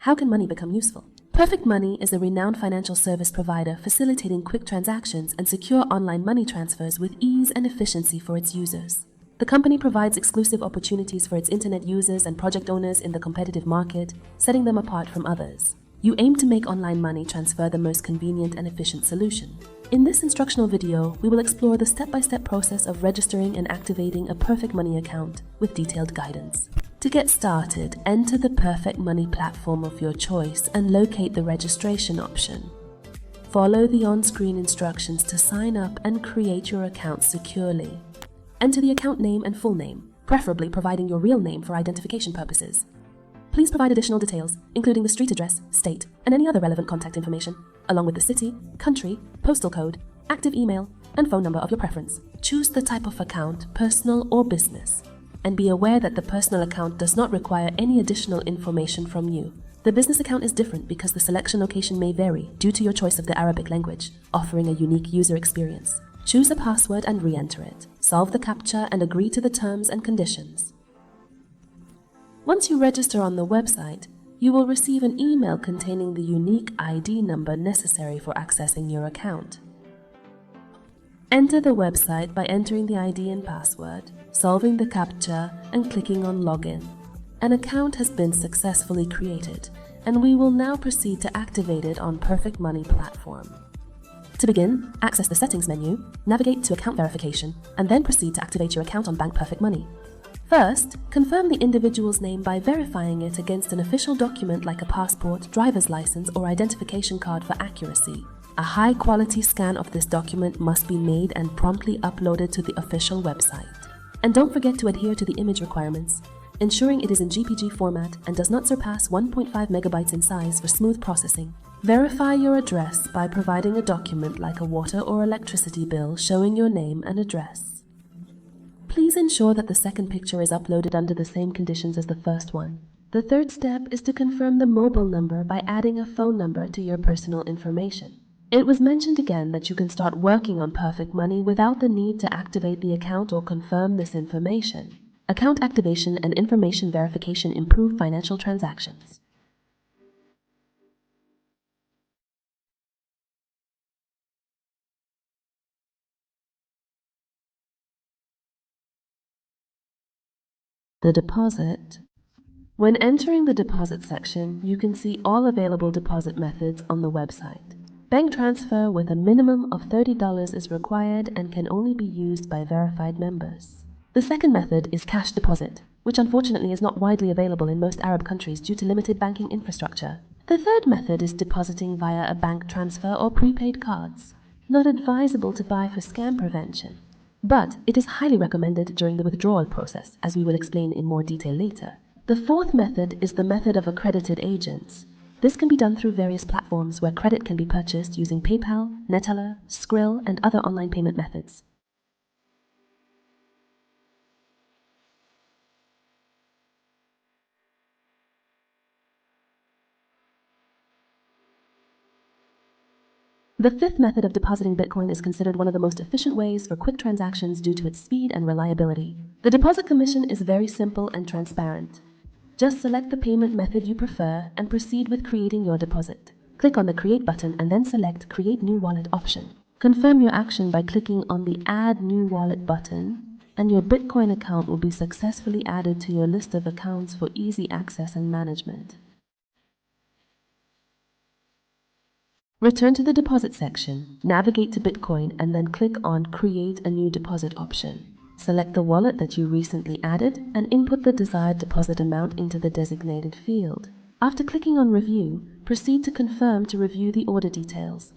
How can money become useful? Perfect Money is a renowned financial service provider facilitating quick transactions and secure online money transfers with ease and efficiency for its users. The company provides exclusive opportunities for its internet users and project owners in the competitive market, setting them apart from others. You aim to make online money transfer the most convenient and efficient solution. In this instructional video, we will explore the step-by-step process of registering and activating a Perfect Money account with detailed guidance. To get started, enter the Perfect Money platform of your choice and locate the registration option. Follow the on-screen instructions to sign up and create your account securely. Enter the account name and full name, preferably providing your real name for identification purposes. Please provide additional details, including the street address, state, and any other relevant contact information, along with the city, country, postal code, active email, and phone number of your preference. Choose the type of account, personal or business, and be aware that the personal account does not require any additional information from you. The business account is different because the selection location may vary due to your choice of the Arabic language, offering a unique user experience. Choose a password and re-enter it. Solve the CAPTCHA and agree to the terms and conditions. Once you register on the website, you will receive an email containing the unique ID number necessary for accessing your account. Enter the website by entering the ID and password, solving the CAPTCHA, and clicking on Login. An account has been successfully created, and we will now proceed to activate it on Perfect Money platform. To begin, access the Settings menu, navigate to Account Verification, and then proceed to activate your account on Bank Perfect Money. First, confirm the individual's name by verifying it against an official document like a passport, driver's license, or identification card for accuracy. A high-quality scan of this document must be made and promptly uploaded to the official website. And don't forget to adhere to the image requirements, ensuring it is in GPG format and does not surpass 1.5 megabytes in size for smooth processing. Verify your address by providing a document like a water or electricity bill showing your name and address. Please ensure that the second picture is uploaded under the same conditions as the first one. The third step is to confirm the mobile number by adding a phone number to your personal information. It was mentioned again that you can start working on Perfect Money without the need to activate the account or confirm this information. Account activation and information verification improve financial transactions. The deposit. When entering the deposit section, you can see all available deposit methods on the website. Bank transfer with a minimum of $30 is required and can only be used by verified members. The second method is cash deposit, which unfortunately is not widely available in most Arab countries due to limited banking infrastructure. The third method is depositing via a bank transfer or prepaid cards. Not advisable to buy for scam prevention, but it is highly recommended during the withdrawal process, as we will explain in more detail later. The fourth method is the method of accredited agents. This can be done through various platforms where credit can be purchased using PayPal, Neteller, Skrill, and other online payment methods. The fifth method of depositing Bitcoin is considered one of the most efficient ways for quick transactions due to its speed and reliability. The deposit commission is very simple and transparent. Just select the payment method you prefer and proceed with creating your deposit. Click on the Create button and then select Create New Wallet option. Confirm your action by clicking on the Add New Wallet button, and your Bitcoin account will be successfully added to your list of accounts for easy access and management. Return to the deposit section, navigate to Bitcoin, and then click on Create a New Deposit option. Select the wallet that you recently added and input the desired deposit amount into the designated field. After clicking on Review, proceed to confirm to review the order details.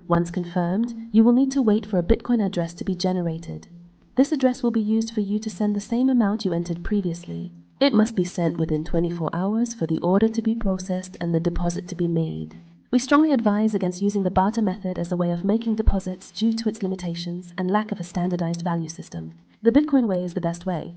Once confirmed, you will need to wait for a Bitcoin address to be generated. This address will be used for you to send the same amount you entered previously. It must be sent within 24 hours for the order to be processed and the deposit to be made. We strongly advise against using the barter method as a way of making deposits due to its limitations and lack of a standardized value system. The Bitcoin way is the best way.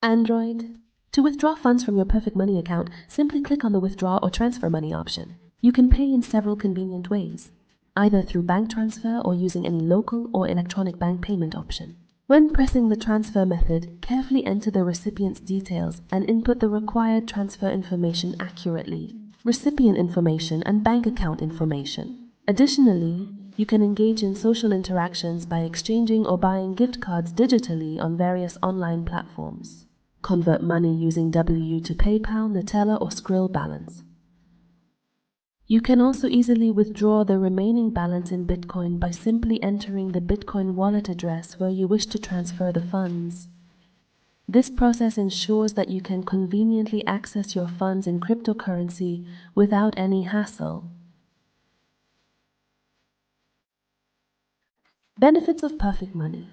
Android. To withdraw funds from your Perfect Money account, simply click on the Withdraw or Transfer Money option. You can pay in several convenient ways, either through bank transfer or using any local or electronic bank payment option. When pressing the transfer method, carefully enter the recipient's details and input the required transfer information accurately, recipient information and bank account information. Additionally, you can engage in social interactions by exchanging or buying gift cards digitally on various online platforms. Convert money using W to PayPal, Neteller, or Skrill balance. You can also easily withdraw the remaining balance in Bitcoin by simply entering the Bitcoin wallet address where you wish to transfer the funds. This process ensures that you can conveniently access your funds in cryptocurrency without any hassle. Benefits of Perfect Money.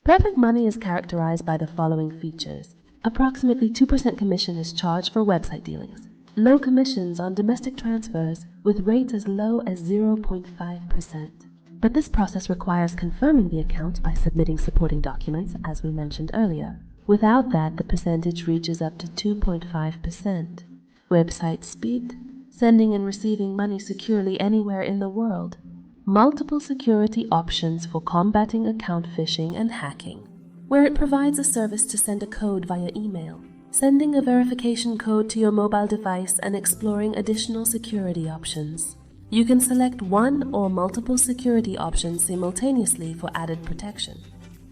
Perfect Money is characterized by the following features. Approximately 2% commission is charged for website dealings. Low commissions on domestic transfers with rates as low as 0.5%. But this process requires confirming the account by submitting supporting documents, as we mentioned earlier. Without that, the percentage reaches up to 2.5%. Website speed, sending and receiving money securely anywhere in the world. Multiple security options for combating account phishing and hacking, where it provides a service to send a code via email, sending a verification code to your mobile device and exploring additional security options. You can select one or multiple security options simultaneously for added protection.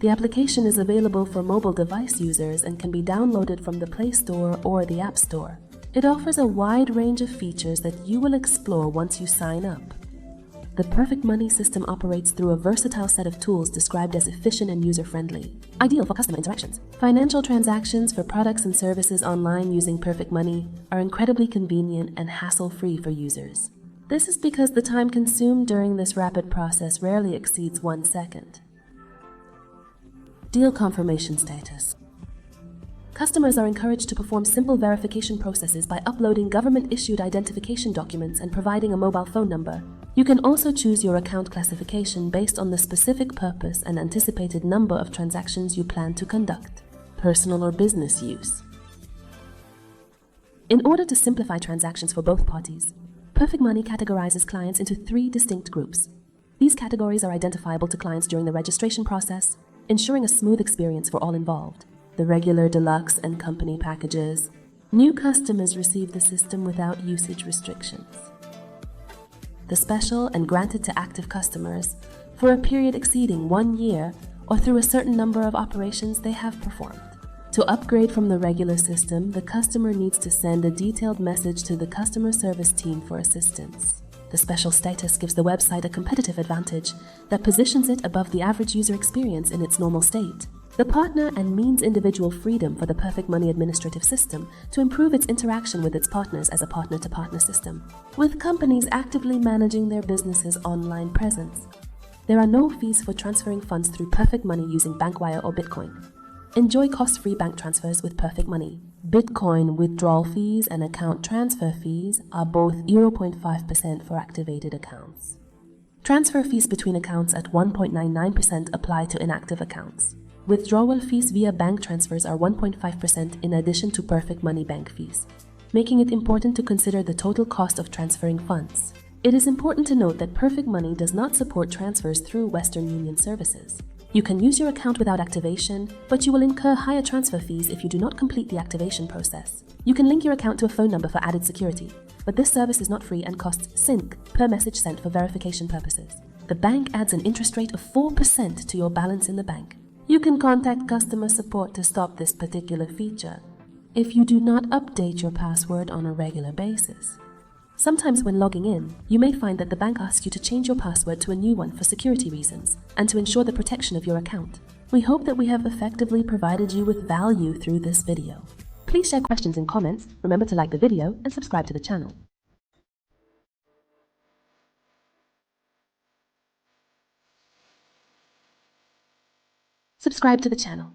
The application is available for mobile device users and can be downloaded from the Play Store or the App Store. It offers a wide range of features that you will explore once you sign up. The Perfect Money system operates through a versatile set of tools described as efficient and user-friendly, ideal for customer interactions. Financial transactions for products and services online using Perfect Money are incredibly convenient and hassle-free for users. This is because the time consumed during this rapid process rarely exceeds 1 second. Deal confirmation status. Customers are encouraged to perform simple verification processes by uploading government-issued identification documents and providing a mobile phone number. You can also choose your account classification based on the specific purpose and anticipated number of transactions you plan to conduct, personal or business use. In order to simplify transactions for both parties, Perfect Money categorizes clients into 3 distinct groups. These categories are identifiable to clients during the registration process, ensuring a smooth experience for all involved. The regular, deluxe, and company packages. New customers receive the system without usage restrictions. The special and granted to active customers for a period exceeding 1 year or through a certain number of operations they have performed. To upgrade from the regular system, the customer needs to send a detailed message to the customer service team for assistance. The special status gives the website a competitive advantage that positions it above the average user experience in its normal state. The partner and means individual freedom for the Perfect Money administrative system to improve its interaction with its partners as a partner-to-partner system, with companies actively managing their business's online presence. There are no fees for transferring funds through Perfect Money using BankWire or Bitcoin. Enjoy cost-free bank transfers with Perfect Money. Bitcoin withdrawal fees and account transfer fees are both 0.5% for activated accounts. Transfer fees between accounts at 1.99% apply to inactive accounts. Withdrawal fees via bank transfers are 1.5% in addition to Perfect Money bank fees, making it important to consider the total cost of transferring funds. It is important to note that Perfect Money does not support transfers through Western Union services. You can use your account without activation, but you will incur higher transfer fees if you do not complete the activation process. You can link your account to a phone number for added security, but this service is not free and costs $0.05 per message sent for verification purposes. The bank adds an interest rate of 4% to your balance in the bank. You can contact customer support to stop this particular feature if you do not update your password on a regular basis. Sometimes when logging in, you may find that the bank asks you to change your password to a new one for security reasons and to ensure the protection of your account. We hope that we have effectively provided you with value through this video. Please share questions in comments, remember to like the video and subscribe to the channel. Subscribe to the channel.